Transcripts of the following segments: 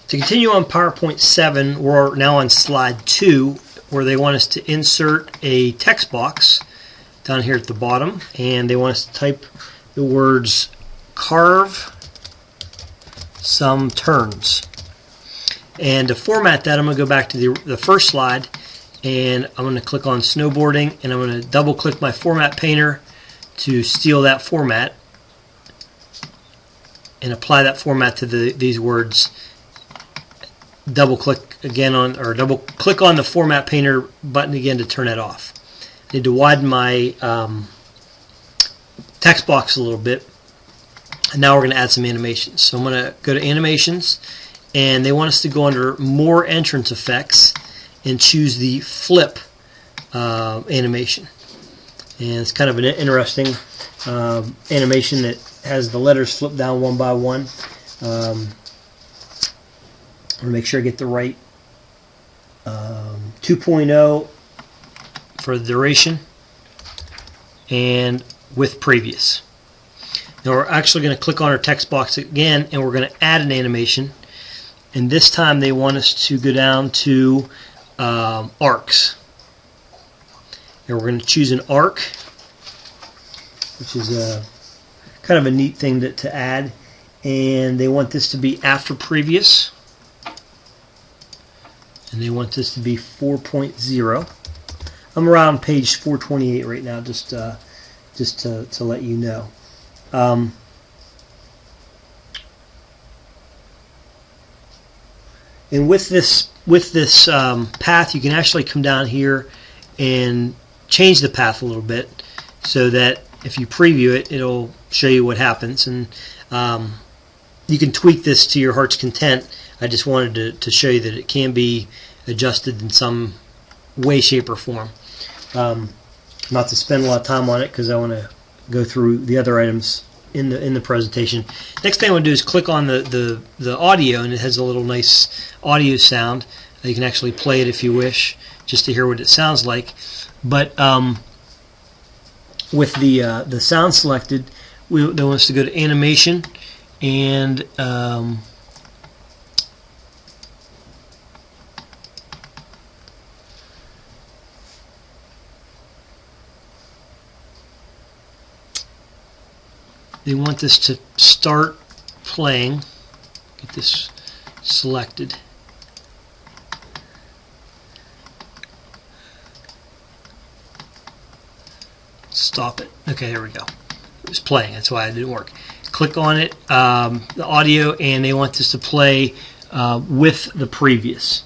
To continue on PowerPoint 7, we're now on slide 2, where they want us to insert a text box down here at the bottom, and they want us to type the words carve some turns. And to format that, I'm going to go back to the first slide, and I'm going to click on snowboarding, and I'm going to double click my format painter to steal that format and apply that format to these words. Double click again on, or double click on the format painter button again to turn it off. I need to widen my text box a little bit, and now we're going to add some animations. So I'm going to go to animations, and they want us to go under more entrance effects and choose the flip animation. And it's kind of an interesting animation that has the letters flip down one by one. I'm going to make sure I get the right 2.0 for the duration and with previous. Now we're actually going to click on our text box again, and we're going to add an animation, and this time they want us to go down to arcs, and we're going to choose an arc, which is a kind of a neat thing to add, and they want this to be after previous, and they want this to be 4.0. I'm around page 428 right now, just to let you know. And with this path, you can actually come down here and change the path a little bit, so that if you preview it, it'll show you what happens. And you can tweak this to your heart's content. I just wanted to show you that it can be adjusted in some way, shape, or form. Not to spend a lot of time on it, because I want to go through the other items in the presentation. Next thing I want to do is click on the audio, and it has a little nice audio sound. You can actually play it if you wish, just to hear what it sounds like. But with the sound selected, they want us to go to animation, and they want this to start playing. Get this selected. Stop it. Okay, here we go. It was playing. That's why it didn't work. Click on it, the audio, and they want this to play with the previous.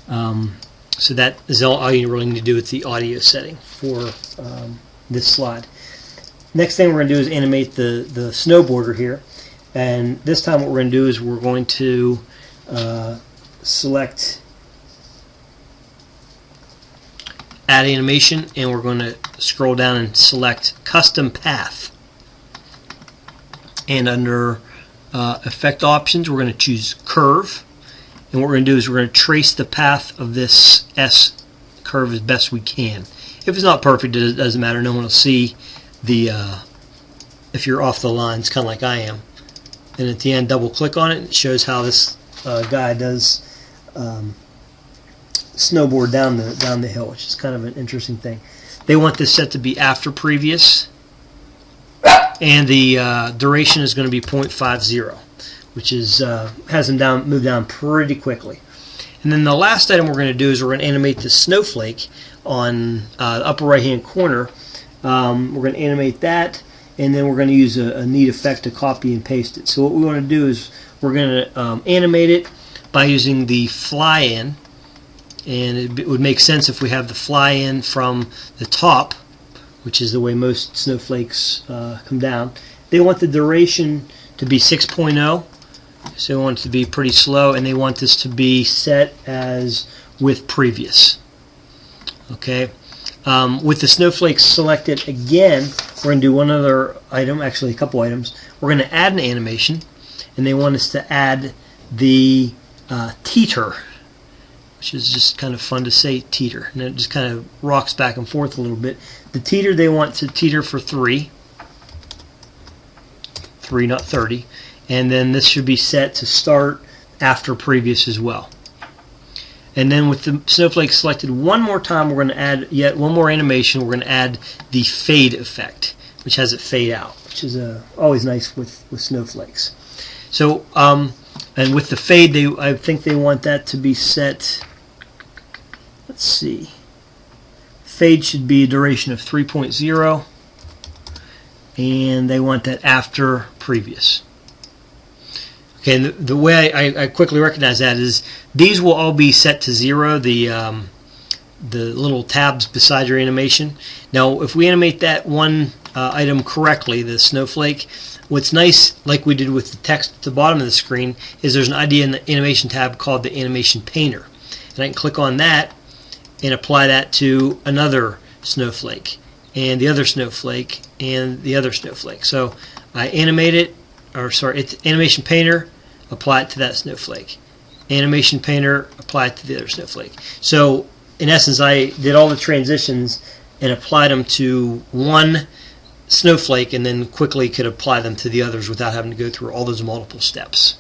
So that is all you really need to do with the audio setting for this slide. Next thing we're going to do is animate the snowboarder here, and this time what we're going to do is we're going to select add animation, and we're going to scroll down and select custom path, and under effect options we're going to choose curve, and what we're going to do is we're going to trace the path of this S curve as best we can. If it's not perfect, it doesn't matter. No one will see if you're off the line. It's kind of like I am. And at the end, double click on it, and it shows how this guy does snowboard down the hill, which is kind of an interesting thing. They want this set to be after previous, and the duration is going to be 0.50, which is has them move down pretty quickly. And then the last item we're going to do is we're going to animate the snowflake on the upper right hand corner. We're going to animate that, and then we're going to use a neat effect to copy and paste it. So what we want to do is we're going to animate it by using the fly in, and it would make sense if we have the fly in from the top, which is the way most snowflakes come down. They want the duration to be 6.0, so they want it to be pretty slow, and they want this to be set as with previous. Okay. With the snowflakes selected again, we're going to do one other item, actually a couple items. We're going to add an animation, and they want us to add the teeter, which is just kind of fun to say, teeter. And it just kind of rocks back and forth a little bit. The teeter, they want to teeter for 3, not 30. And then this should be set to start after previous as well. And then with the snowflake selected one more time, we're going to add yet one more animation. We're going to add the fade effect, which has it fade out, which is always nice with snowflakes. So, and with the fade, I think they want that to be set, let's see, fade should be a duration of 3.0, and they want that after previous. Okay, and the way I quickly recognize that is these will all be set to 0, the little tabs beside your animation. Now, if we animate that one item correctly, the snowflake, what's nice, like we did with the text at the bottom of the screen, is there's an idea in the animation tab called the animation painter. And I can click on that and apply that to another snowflake, and the other snowflake, and the other snowflake. So I animate it, or sorry, it's animation painter, apply it to that snowflake. Animation painter, apply it to the other snowflake. So in essence, I did all the transitions and applied them to one snowflake, and then quickly could apply them to the others without having to go through all those multiple steps.